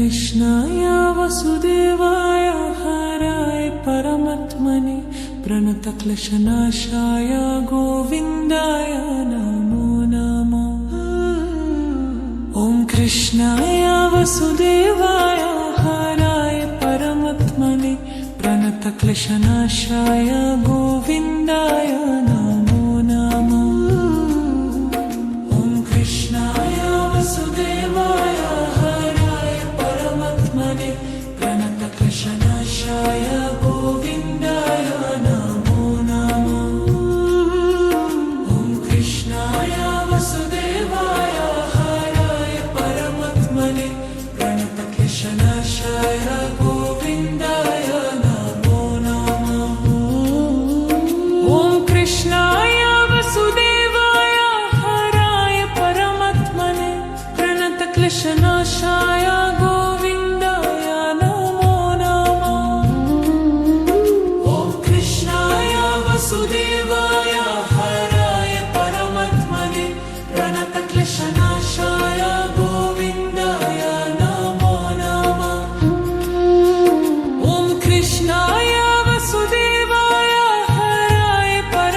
कृष्णाय वसुदेवाय हराय परमात्मने प्रणतक्लेशनाशाय गोविन्दाय नमो नमः। ॐ कृष्णाय वसुदेवाय हराय परमात्मने प्रणतक्लेशनाशाय गोविन्दाय नमो नमः। ॐ कृष्णाय वसुदेवाय हराय परमात्मने प्रणतक्लेशनाशाय गोविन्दाय नमो नमः। ॐ कृष्णाय वसुदेवाय हराय परमात्मने प्रणतक्लेशनाशाय गोविन्दाय नमो नमः। ॐ कृष्णाय वसुदेवाय हराय परमात्मने प्रणतक्लेशनाशाय गोविन्दाय नमो नमः। ॐ कृष्णाय वसुदेवाय हराय परमात्मने प्रणतक्लेशनाशाय गोविन्दाय नमो नमः। ॐ कृष्णाय वसुदेवाय हराय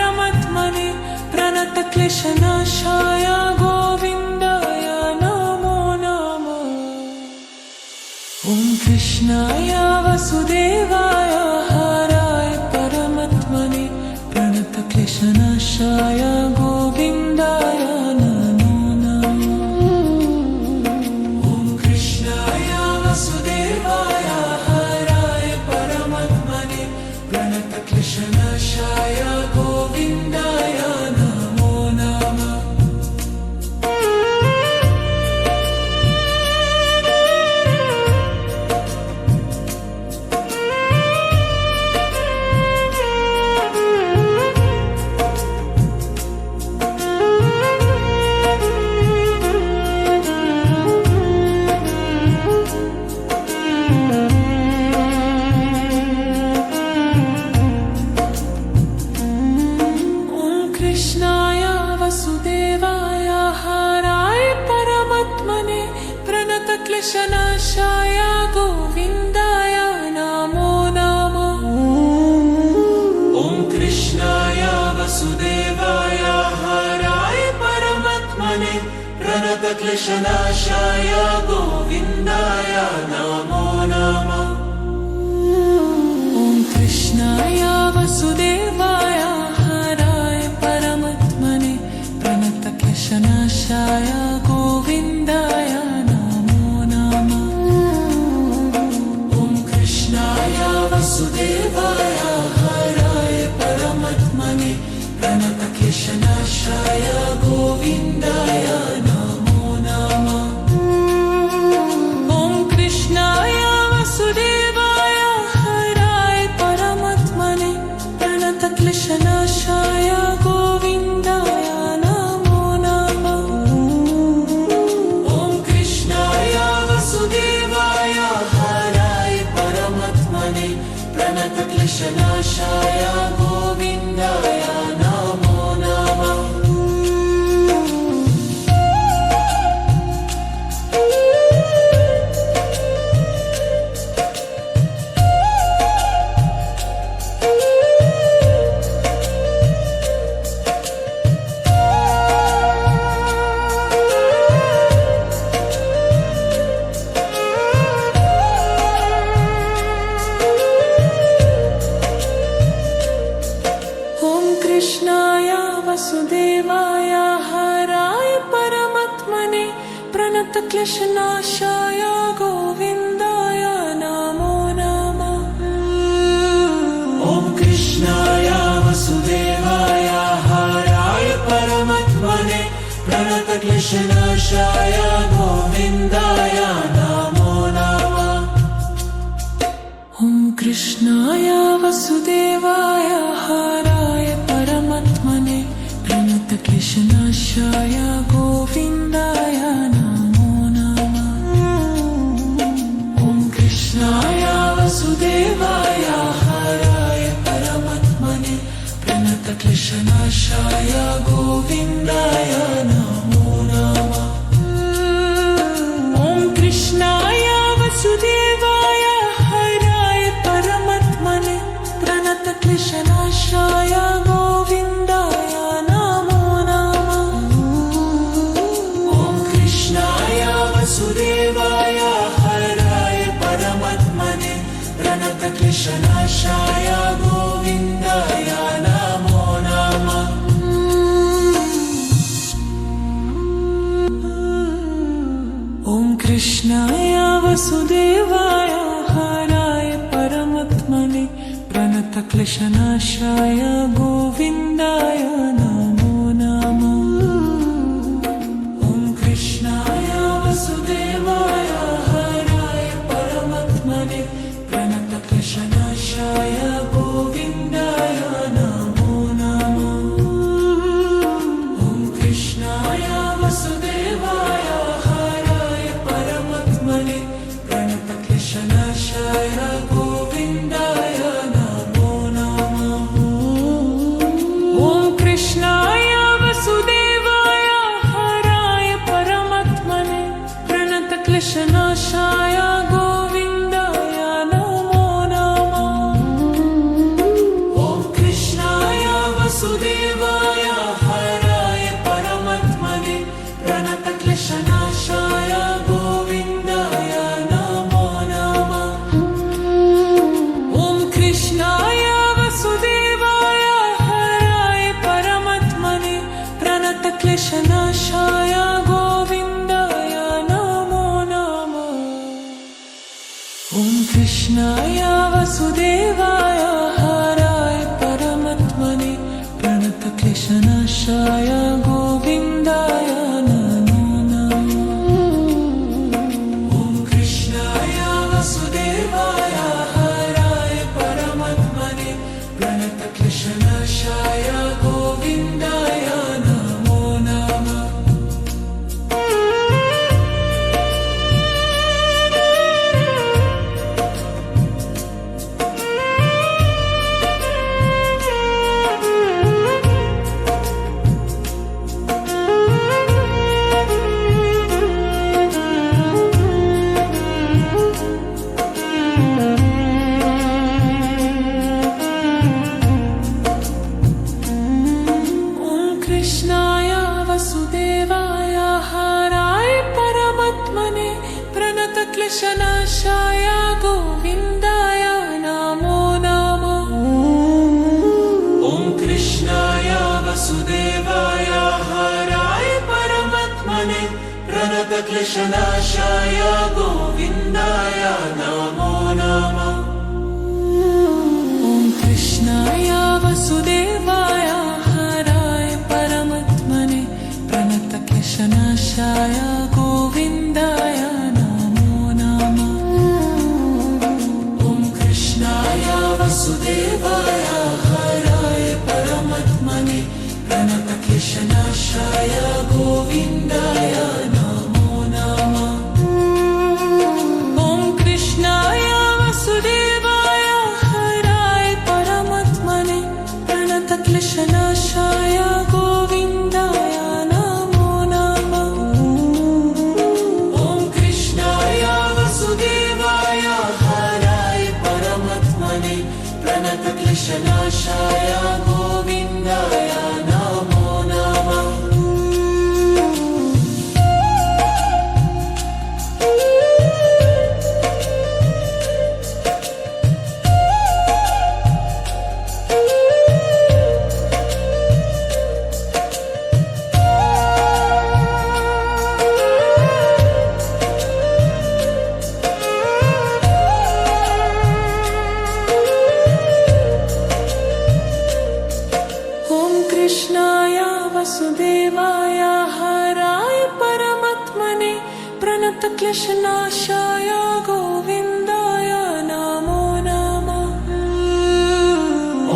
परमात्मने प्रणतक्लेशनाशाय गोविन्दाय नमो नमः। ॐ कृष्णाय वसुदेवाय हराय परमात्मने प्रणतक्लेशनाशाय गोविन्दाय नमो नमः। ॐ कृष्णाय वसुदेवाय हराय परमात्मने प्रणतक्लेशनाशाय गोविन्दाय नमो नमः। ॐ कृष्णाय वसुदेवाय हराय परमात्मने प्रणतक्लेशनाशाय गोविन्दाय नमो नमः। ॐ कृष्णाय वसुदेवाय हराय परमात्मने प्रणतक्लेशनाशाय गोविन्दाय नमो नमः। ॐ कृष्णाय वसुदेवाय हराय परमात्मने प्रणतक्लेशनाशाय गोविन्दाय नमो नमः। ॐ कृष्णाय वसुदेवाय हराय परमात्मने प्रणतक्लेशनाशाय गोविन्दाय नमो नमः। ॐ कृष्णाय वसुदेवाय हराय परमात्मने प्रणतक्लेशनाशाय गोविन्दाय नमो नमः। ॐ कृष्णाय वसुदेवाय हराय परमात्मने प्रणतक्लेशनाशाय गोविन्दाय नमो नमः। ॐ कृष्णाय वसुदेवाय हराय परमात्मने प्रणतक्लेशनाशाय गोविन्दाय नमो नमः। ॐ कृष्णाय वसुदेवाय हराय परमात्मने प्रणतक्लेशनाशाय गोविन्दाय नमो नमः। ॐ कृष्णाय वसुदेवाय हराय परमात्मने प्रणतक्लेशनाशाय गोविन्दाय नमो नमः। ॐ कृष्णाय वसुदेवाय हराय परमात्मने प्रणतक्लेशनाशाय गोविन्दाय नमो नमः। ॐ कृष्णाय वसुदेवाय प्रणतक्लेशनाशाय गोविन्दाय नमो नमः। ॐ कृष्णाय वसुदेवाय हराय परमात्मने प्रणतक्लेशनाशाय गोविन्दाय नमो नमः। ॐ कृष्णाय वसुदेवाय हराय परमात्मने प्रणतक्लेशनाशाय गोविन्दाय नमो नमः। ॐ कृष्णाय वसुदेवाय हराय परमात्मने प्रणतक्लेशनाशाय गोविन्दाय नमो नमः। ॐ कृष्णाय वसुदेवाय हराय परमात्मने प्रणतक्लेशनाशाय गोविन्दाय नमो नमः। ॐ कृष्णाय वसुदेवाय हराय परमात्मने प्रणतक्लेशनाशाय गोविन्दाय नमो नमः। ॐ कृष्णाय वसुदेवाय हराय परमात्मने प्रणतक्लेशनाशाय गोविन्दाय नमो नमः। ॐ कृष्णाय वसुदेवाय हराय परमात्मने प्रणतक्लेशनाशाय गोविन्दाय नमो नमः। ॐ कृष्णाय वसुदेवाय हराय परमात्मने प्रणतक्लेशनाशाय गोविन्दाय नमो नमः। ॐ कृष्णाय वसुदेवाय हराय परमात्मने प्रणतक्लेशनाशाय गोविन्दाय नमो नमः। ॐ कृष्णाय वसुदेवाय हराय परमात्मने प्रणतक्लेशनाशाय गोविन्दाय नमो नमः। ॐ कृष्णाय वसुदेवाय हराय परमात्मने प्रणतक्लेशनाशाय गोविन्दाय नमो नमः। ॐ कृष्णाय वसुदेवाय हराय परमात्मने प्रणतक्लेशनाशाय गोविन्दाय नमो नमः। ॐ कृष्णाय वसुदेवाय हराय परमात्मने प्रणतक्लेशनाशाय गोविन्दाय नमो नमः। ॐ कृष्णाय वसुदेवाय हराय परमात्मने प्रणतक्लेशनाशाय गोविन्दाय नमो नमः। ॐ कृष्णाय वसुदेवाय हराय परमात्मने प्रणतक्लेशनाशाय गोविन्दाय नमो नमः।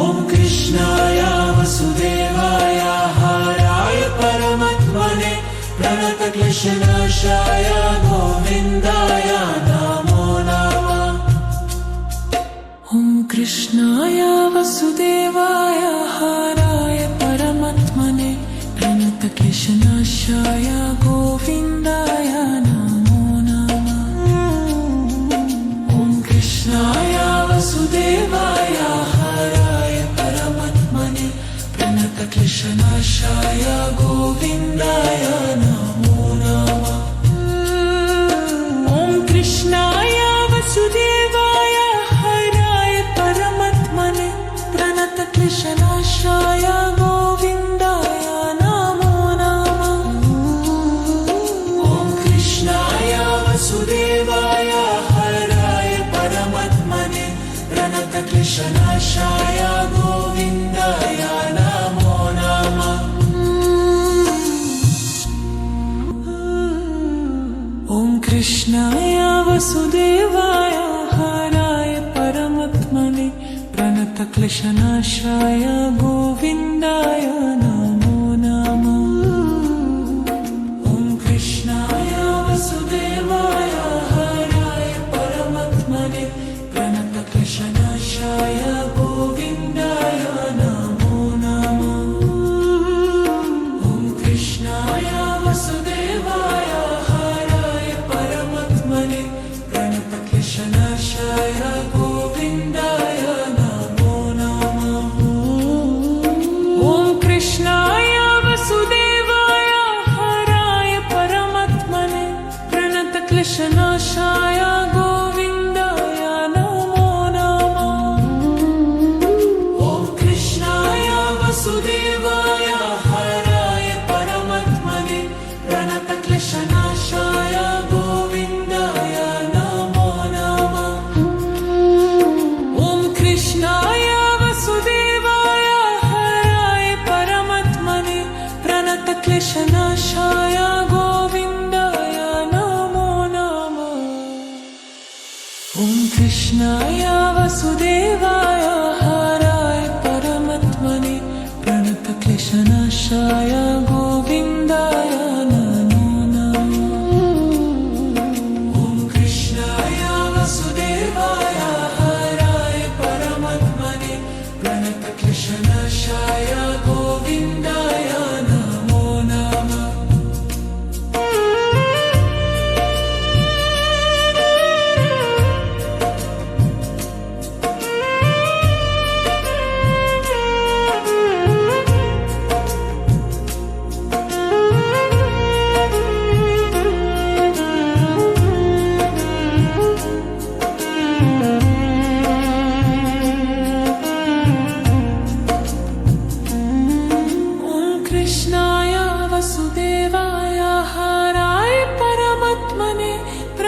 ॐ कृष्णाय वसुदेवाय हराय परमात्मने प्रणतक्लेशनाशाय गोविन्दाय नमो नमः। ॐ कृष्णाय वसुदेवाय हराय परमात्मने प्रणतक्लेशनाशाय गोविन्दाय नमो नमः। ॐ कृष्णाय वसुदेवाय हराय परमात्मने प्रणतक्लेशनाशाय गोविन्दाय नमो नमः। ॐ कृष्णाय वसुदेवाय हराय प्रणतक्लेशनाशाय गोविन्दाय नमो नमः। ॐ कृष्णाय वसुदेवाय हराय परमात्मने प्रणतक्लेशनाशाय गोविन्दाय नमो नमः। ॐ कृष्णाय वसुदेवाय हराय परमात्मने प्रणतक्लेशनाशाय गोविन्दाय नमो नमः। ॐ कृष्णाय वसुदेवाय हराय परमात्मने प्रणतक्लेशनाशाय गोविन्दाय नमो नमः। ॐ कृष्णाय वसुदेवाय हराय परमात्मने प्रणतक्लेशनाशाय गोविन्दाय नमो नमः। ॐ कृष्णाय वसुदेवाय हराय परमात्मने प्रणतक्लेशनाशाय गोविन्दाय नमो नमः। ॐ कृष्णाय वसुदेवाय हराय परमात्मने प्रणतक्लेशनाशाय गोविन्दाय नमो नमः। ॐ कृष्णाय वसुदेवाय हराय परमात्मने प्रणतक्लेशनाशाय गोविन्दाय नमो नमः। ॐ कृष्णाय वसुदेवाय हराय परमात्मने प्रणतक्लेशनाशाय गोविन्दाय नमो नमः। ॐ कृष्णाय वसुदेवाय हराय परमात्मने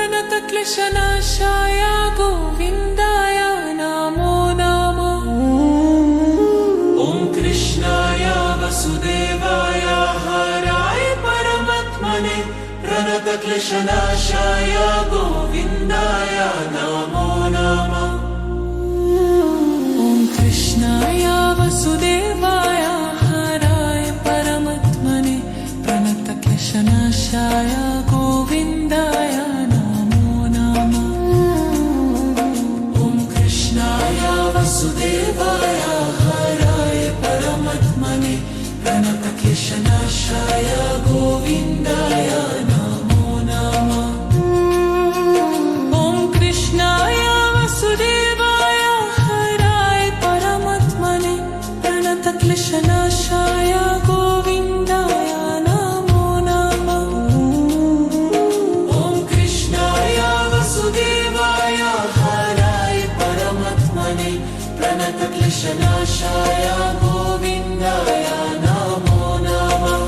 प्रणतक्लेशनाशाय गोविन्दाय नमो नमः। ॐ कृष्णाय वसुदेवाय हराय परमात्मने प्रणतक्लेशनाशाय गोविन्दाय नमो नमः। ॐ कृष्णाय वसुदेवाय हराय परमात्मने प्रणतक्लेशनाशाय गोविन्दाय नमो नमः। ॐ कृष्णाय वसुदेवाय हराय परमात्मने प्रणतक्लेशनाशाय गोविन्दाय नमो नमः। ॐ कृष्णाय वसुदेवाय हराय परमात्मने प्रणतक्लेशनाशाय गोविन्दाय नमो नमः। ॐ कृष्णाय वसुदेवाय हराय परमात्मने प्रणतक्लेशनाशाय गोविन्दाय नमो नमः।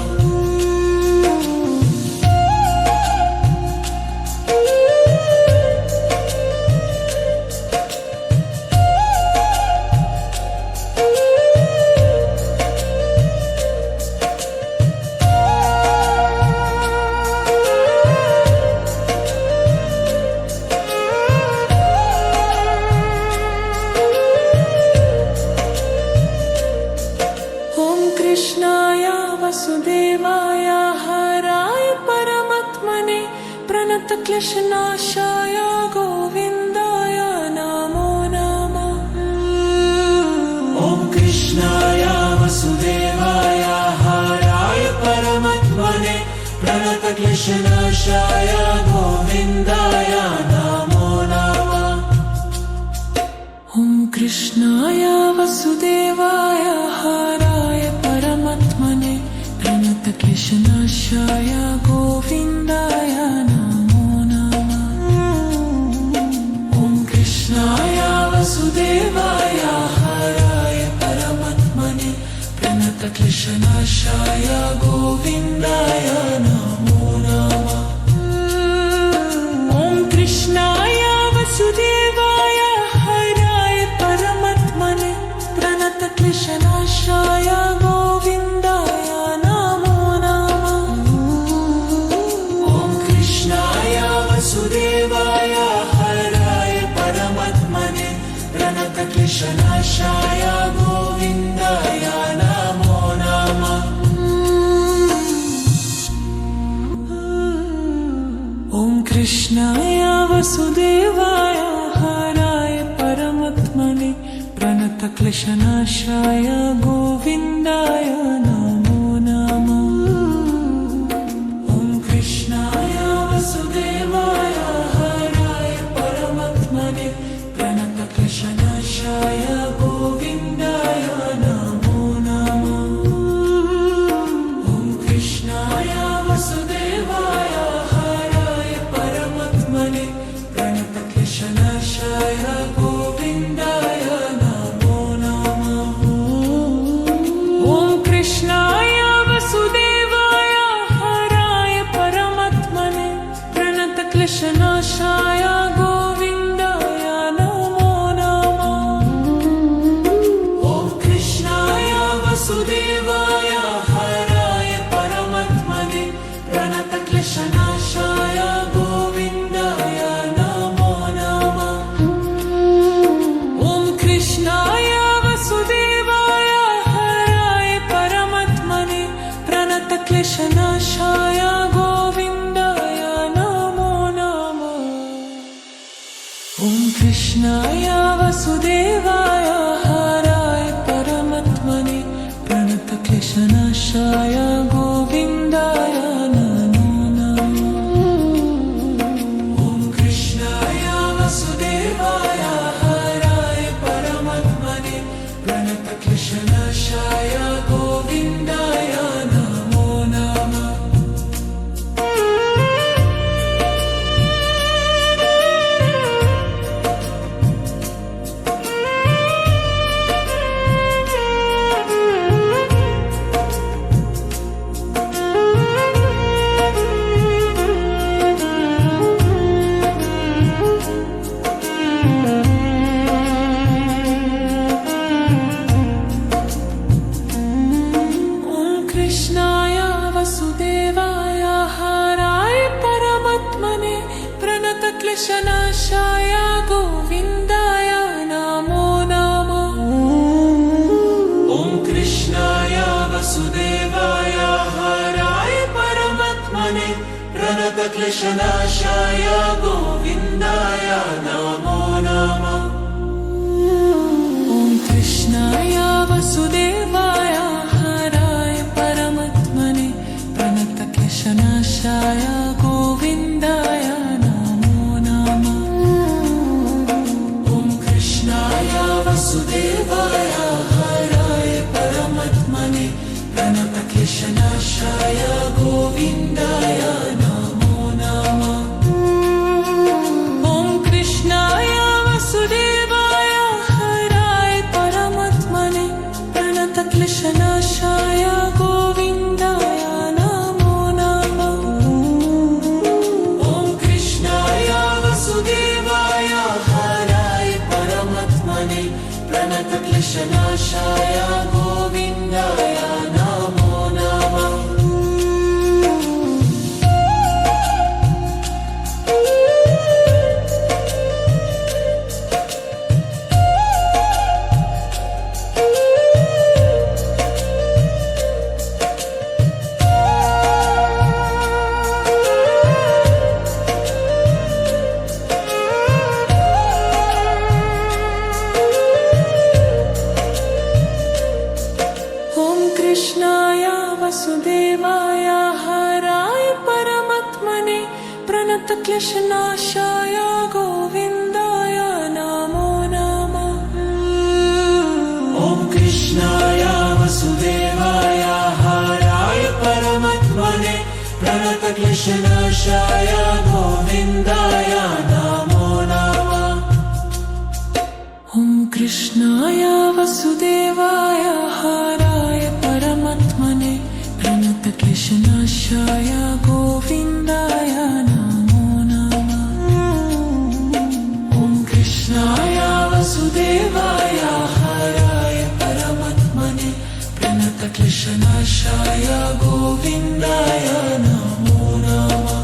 ॐ कृष्णाय वसुदेवाय हराय परमात्मने प्रणतक्लेशनाशाय गोविन्दाय नमो नमः। ॐ कृष्णाय वसुदेवाय हराय परमात्मने प्रणतक्लेशनाशाय गोविन्दाय नमो नमः। ॐ कृष्णाय वसुदेवाय हराय परमात्मने प्रणतक्लेशनाशाय गोविन्दाय नमो नमः। ॐ कृष्णाय वसुदेवाय हराय परमात्मने प्रणतक्लेशनाशाय गोविन्दाय नमो नमः। ॐ कृष्णाय वसुदेवाय हराय परमात्मने प्रणतक्लेशनाशाय गोविन्दाय नमो नमः। ॐ कृष्णाय वसुदेवाय हराय परमात्मने प्रणतक्लेशनाशाय गोविन्दाय नमो नमः। ॐ कृष्णाय वसुदेवाय हराय परमात्मने प्रणतक्लेशनाशाय गोविन्दाय नमो नमः। ॐ कृष्णाय वसुदेवाय हराय परमात्मने प्रणतक्लेशनाशाय गोविन्दाय नमो नमः। ॐ कृष्णाय वसुदेवाय हराय परमात्मने प्रणतक्लेशनाशाय गोविन्दाय नमो नमः। ॐ कृष्णाय वसुदेवाय हराय परमात्मने प्रणतक्लेशनाशाय गोविन्दाय नमो नमः। ॐ कृष्णाय वसुदेवाय हराय परमात्मने प्रणतक्लेशनाशाय गोविन्दाय नमो नमः। ॐ कृष्णाय वसुदेवाय हराय परमात्मने प्रणतक्लेशनाशाय गोविन्दाय नमो नमः। ॐ कृष्णाय वसुदेवाय हराय परमात्मने प्रणतक्लेशनाशाय गोविन्दाय नमो नमः। ॐ कृष्णाय वसुदेवाय हराय परमात्मने प्रणतक्लेशनाशाय गोविन्दाय नमो नमः। ॐ कृष्णाय वसुदेवाय हराय परमात्मने प्रणतक्लेशनाशाय गोविन्दाय नमो नमः। ॐ कृष्णाय वसुदेवाय हराय परमात्मने प्रणतक्लेशनाशाय गोविन्दाय नमो नमः। ॐ कृष्णाय वसुदेवाय हराय परमात्मने प्रणतक्लेशनाशाय गोविन्दाय नमो नमः। ॐ कृष्णाय वसुदेवाय हराय परमात्मने प्रणतक्लेशनाशाय गोविन्दाय नमो नमः। ॐ कृष्णाय वसुदेवाय हराय परमात्मने प्रणतक्लेशनाशाय गोविन्दाय नमो नमः। ॐ कृष्णाय वसुदेवाय हराय परमात्मने प्रणतक्लेशनाशाय गोविन्दाय नमो नमः। ॐ कृष्णाय वसुदेवाय हराय परमात्मने प्रणतक्लेशनाशाय गोविन्दाय नमो नमः। ॐ कृष्णाय वसुदेवाय हराय परमात्मने प्रणतक्लेशनाशाय गोविन्दाय नमो नमः। ॐ कृष्णाय वसुदेवाय हराय परमात्मने प्रणतक्लेशनाशाय गोविन्दाय नमो नमः।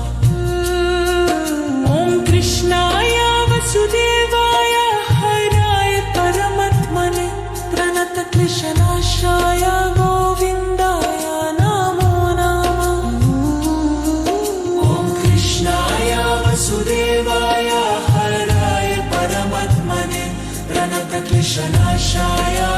ॐ कृष्णाय वसुदेवाय हराय परमात्मने दोषनाशाय